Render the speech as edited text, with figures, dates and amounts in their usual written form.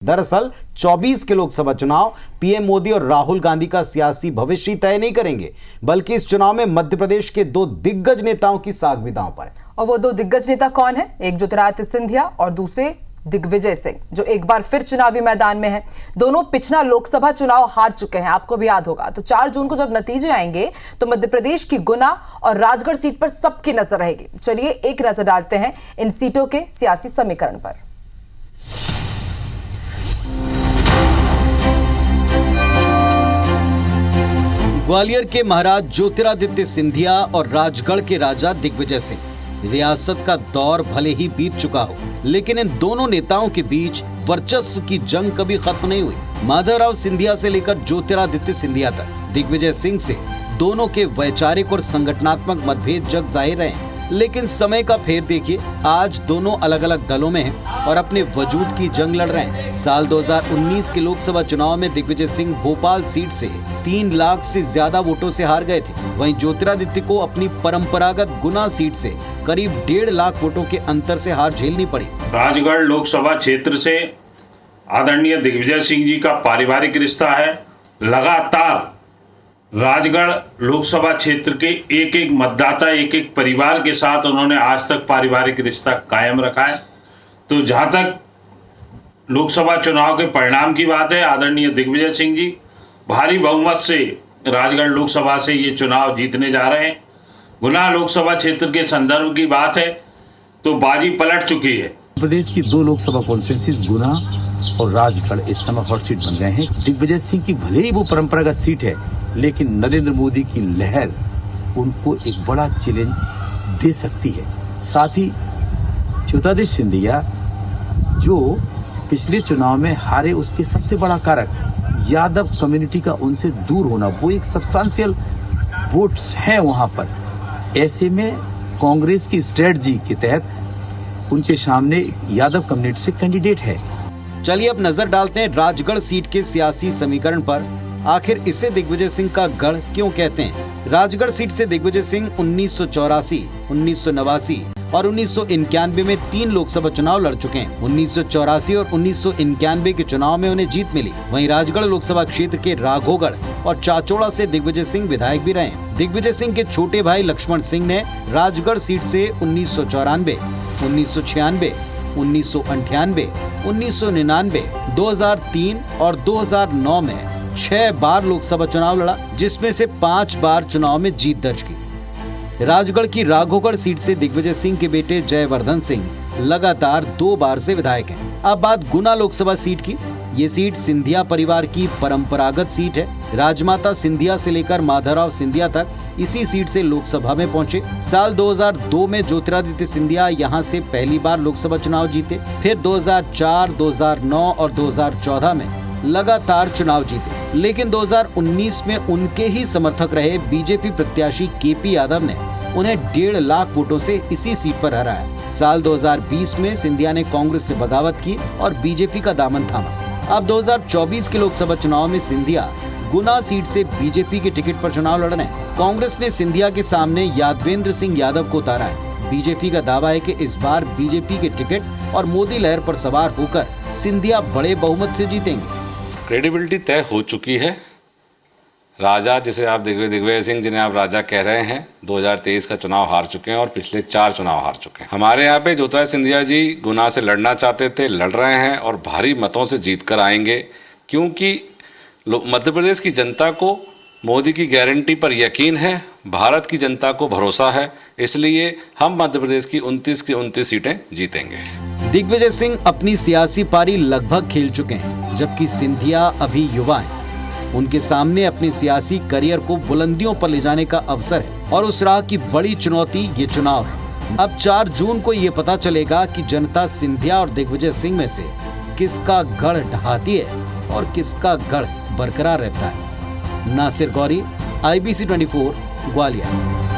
दरअसल 24 के लोकसभा चुनाव पीएम मोदी और राहुल गांधी का सियासी भविष्य तय नहीं करेंगे, बल्कि इस चुनाव में मध्य प्रदेश के दो दिग्गज नेताओं की साख भी दांव पर है। और वो दो दिग्गज नेता कौन है? एक ज्योतिरादित्य सिंधिया और दूसरे दिग्विजय सिंह, जो एक बार फिर चुनावी मैदान में हैं। दोनों पिछला लोकसभा चुनाव हार चुके हैं, आपको भी याद होगा। तो 4 जून को जब नतीजे आएंगे तो मध्य प्रदेश की गुना और राजगढ़ सीट पर सबकी नजर रहेगी। चलिए एक नजर डालते हैं इन सीटों के सियासी समीकरण पर। ग्वालियर के महाराज ज्योतिरादित्य सिंधिया और राजगढ़ के राजा दिग्विजय सिंह। रियासत का दौर भले ही बीत चुका हो, लेकिन इन दोनों नेताओं के बीच वर्चस्व की जंग कभी खत्म नहीं हुई। माधवराव सिंधिया से लेकर ज्योतिरादित्य सिंधिया तक दिग्विजय सिंह से दोनों के वैचारिक और संगठनात्मक मतभेद जग जाहिर रहे हैं। लेकिन समय का फेर देखिए, आज दोनों अलग अलग दलों में हैं और अपने वजूद की जंग लड़ रहे हैं। साल 2019 के लोकसभा चुनाव में दिग्विजय सिंह भोपाल सीट से 3 लाख से ज्यादा वोटों से हार गए थे। वहीं ज्योतिरादित्य को अपनी परंपरागत गुना सीट से करीब 1.5 लाख वोटों के अंतर से हार झेलनी पड़ी। राजगढ़ लोकसभा क्षेत्र से आदरणीय दिग्विजय सिंह जी का पारिवारिक रिश्ता है। लगातार राजगढ़ लोकसभा क्षेत्र के एक एक मतदाता, एक एक परिवार के साथ उन्होंने आज तक पारिवारिक रिश्ता कायम रखा है। तो जहां तक लोकसभा चुनाव के परिणाम की बात है, आदरणीय दिग्विजय सिंह जी भारी बहुमत से राजगढ़ लोकसभा से ये चुनाव जीतने जा रहे हैं। गुना लोकसभा क्षेत्र के संदर्भ की बात है तो बाजी पलट चुकी है। प्रदेश की 2 लोकसभा कॉन्स्टिट्यूंसीज गुना और राजगढ़ इस समय हॉट सीट बन गए हैं। दिग्विजय सिंह की भले ही वो परंपरागत सीट है, लेकिन नरेंद्र मोदी की लहर उनको एक बड़ा चैलेंज दे सकती है। साथ ही ज्योतिरादित्य सिंधिया जो पिछले चुनाव में हारे, उसके सबसे बड़ा कारक यादव कम्युनिटी का उनसे दूर होना। वो एक सब्सटेंशियल वोट्स हैं वहां पर। ऐसे में कांग्रेस की स्ट्रेटजी के तहत उनके सामने यादव कम्युनिटी से कैंडिडेट है। चलिए अब नजर डालते हैं राजगढ़ सीट के सियासी समीकरण पर। आखिर इसे दिग्विजय सिंह का गढ़ क्यों कहते हैं? राजगढ़ सीट से दिग्विजय सिंह 1984, 1989 और 1991 में 3 लोकसभा चुनाव लड़ चुके हैं। 1984 और 1991 के चुनाव में उन्हें जीत मिली। वहीं राजगढ़ लोकसभा क्षेत्र के राघोगढ़ और चाचौड़ा से दिग्विजय सिंह विधायक भी रहे। दिग्विजय सिंह के छोटे भाई लक्ष्मण सिंह ने राजगढ़ सीट से 1994, 1996, 1998, 1999, 2003 और 2009 में 6 बार लोकसभा चुनाव लड़ा, जिसमें से 5 बार चुनाव में जीत दर्ज की। राजगढ़ की राघोगढ़ सीट से दिग्विजय सिंह के बेटे जयवर्धन सिंह लगातार 2 बार से विधायक हैं। अब बात गुना लोकसभा सीट की। ये सीट सिंधिया परिवार की परंपरागत सीट है। राजमाता सिंधिया से लेकर माधवराव सिंधिया तक इसी सीट से लोकसभा में पहुंचे। साल 2002 में ज्योतिरादित्य सिंधिया यहां से पहली बार लोकसभा चुनाव जीते। फिर 2004, 2009 और 2014 में लगातार चुनाव जीते। लेकिन 2019 में उनके ही समर्थक रहे बीजेपी प्रत्याशी केपी यादव ने उन्हें 1.5 लाख वोटों से इसी सीट पर हराया। साल 2020 में सिंधिया ने कांग्रेस से बगावत की और बीजेपी का दामन थामा। अब 2024 के लोकसभा चुनाव में सिंधिया गुना सीट से बीजेपी के टिकट पर चुनाव लड़ रहे हैं। कांग्रेस ने सिंधिया के सामने यादवेंद्र सिंह यादव को उतारा है। बीजेपी का दावा है कि इस बार बीजेपी के टिकट और मोदी लहर पर सवार होकर सिंधिया बड़े बहुमत से जीतेंगे। क्रेडिबिलिटी तय हो चुकी है। राजा, जिसे आप दिग्विजय सिंह जिन्हें आप राजा कह रहे हैं, 2023 का चुनाव हार चुके हैं और पिछले 4 चुनाव हार चुके हैं। हमारे यहाँ पे ज्योतिरादित्य सिंधिया जी गुना से लड़ना चाहते थे, लड़ रहे हैं और भारी मतों से जीत कर आएंगे, क्योंकि मध्य प्रदेश की जनता को मोदी की गारंटी पर यकीन है, भारत की जनता को भरोसा है। इसलिए हम मध्य प्रदेश की 29 की 29 सीटें जीतेंगे। दिग्विजय सिंह अपनी सियासी पारी लगभग खेल चुके हैं, जबकि सिंधिया अभी युवा हैं। उनके सामने अपने सियासी करियर को बुलंदियों पर ले जाने का अवसर है और उस राह की बड़ी चुनौती ये चुनाव है। अब 4 जून को ये पता चलेगा कि जनता सिंधिया और दिग्विजय सिंह में से किसका गढ़ ढहाती है और किसका गढ़ बरकरार रहता है। नासिर गौरी, IBC 24, ग्वालियर।